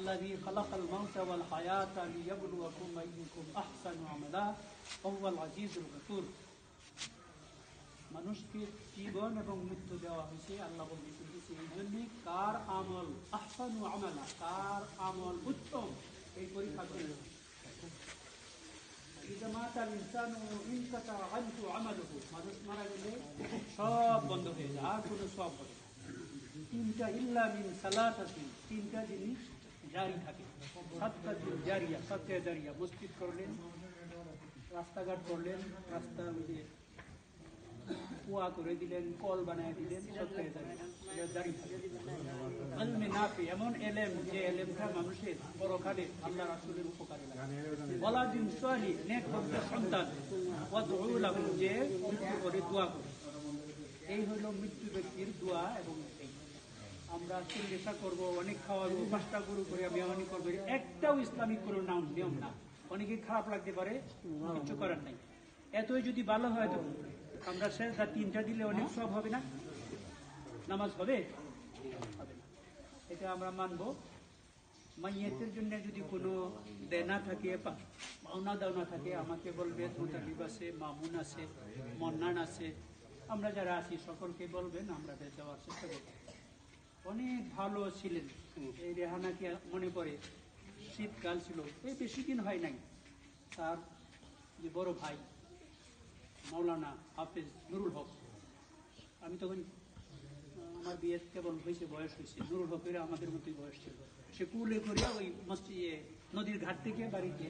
الذي خلق الموت والحياة ليبلوكم أيكم أحسن عملا وهو العزيز الغفور মানুষকে জীবন এবং মৃত্যু দেওয়া হয়েছে আল্লাহ বলতেছেন এই জন্যই কার আমল আহসানু আমালা, কার আমল উত্তম এই পরীক্ষা করে। মানুষ মারা গেলে সব বন্ধ হয়ে যায়, আর কোনো সব হবে না। তিনটা ইল্লা মিন সালাতাতিন, তিনটা জিনিস জারি থাকে। সাদকাতুল জারিয়া, সাদকা জারিয়া, মসজিদ করলেন, রাস্তাঘাট করলেন, রাস্তা কুয়া করে দিলেন, কল বানায় দিলেন, সাদকা জারিয়া জারি থাকে। ইলমে নাফি, এমন এলেম যে এলেমটা মানুষের পরকালে আল্লাহ রাসূলের উপকারে লাগে। ওয়ালাদিন সালিহ, নেক সন্তান, ওয়াদউ লাহু, যে মৃত্যু করে দোয়া করে। এই হলো মৃত্যু ব্যক্তির দোয়া। এবং আমরা চিকিৎসা করবো, অনেক খাওয়াবো, 5টা গরু করে মেহমানি করবো, একটাও ইসলামিক কোনো নিয়ম না। অনেকে খারাপ লাগতে পারে, কিছু করার নাই। এতই যদি ভালো হয় তো আমরা সেজদা 3টা দিলে অনেক সব হবে না? নামাজ হবে? হবে না। এটা আমরা মানবো। মাইয়েতের জন্য যদি কোনো দেনা থাকে, পাওনা দাওনা থাকে, আমাকে বলবে। মুতালিব আছে, মামুন আছে, মন্নান আছে, আমরা যারা আছি সকলকে বলবেন, আমরা দেওয়ার চেষ্টা করব। অনেক ভালো ছিলেন এই রেহানাকে মনে পড়ে। শীতকাল ছিল, এই বেশি দিন হয় নাই, তার যে বড় ভাই মাওলানা হাফেজ নুরুল হক, আমি তখন আমার বিয়ে কেবল হয়েছে, বয়স হয়েছে। নুরুল হকের আমাদের মতোই বয়স ছিল। সে কুলে করিয়া ওই মসজিদে নদীর ঘাট থেকে বাড়িতে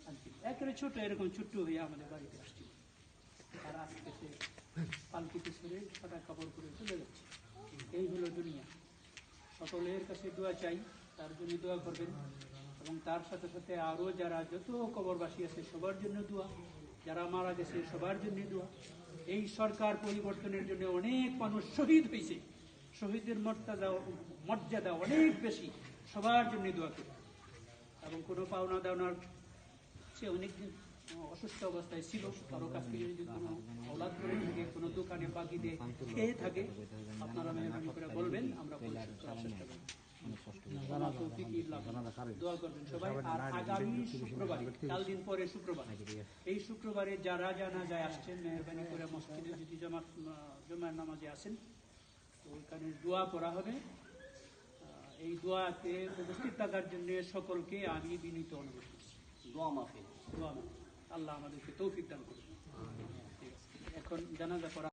আসছিল, একেবারে ছোট, এরকম ছোট্ট হইয়া আমাদের বাড়িতে আসছিল। আর আজকে সে পালকিতে ছেড়ে সাদা কাপড় করে চলে যাচ্ছে। এই হলো দুনিয়া। সকলের কাছে দোয়া চাই, তার জন্য দোয়া করবেন। এবং তার সাথে সাথে আরো যারা যত কবরবাসী আছে সবার জন্য দোয়া, যারা মারা গেছে সবার জন্য দোয়া। এই সরকার পরিবর্তনের জন্য অনেক মানুষ শহীদ হয়েছে, শহীদের মর্যাদা অনেক বেশি, সবার জন্য দোয়া করি। এবং কোনো পাওনা দাওনার, সে অনেকদিন অসুস্থ অবস্থায় ছিল, কারো কাছ থেকে যদি কোনো অলাদ করে থাকে, কোনো দোকানে বাকি দিয়ে খেয়ে থাকে, আপনারা মেহরবানি করে বলবেন, আমরা চেষ্টা করব। দোয়া করবেন সবাই। আর আগামী শুক্রবার, 4 দিন পরে শুক্রবার, এই শুক্রবারে যারা জানাজায় আসছেন, মেহরবানি করে মসজিদে যদি জমার নামাজে আসেন, তো ওইখানে দোয়া করা হবে। এই দোয়াতে উপস্থিত থাকার জন্য সকলকে আমি বিনীত অনুরোধ করছি। দোয়া মাফি, আল্লাহ আমাদেরকে তৌফিক দান করুন। এখন জানাজা করা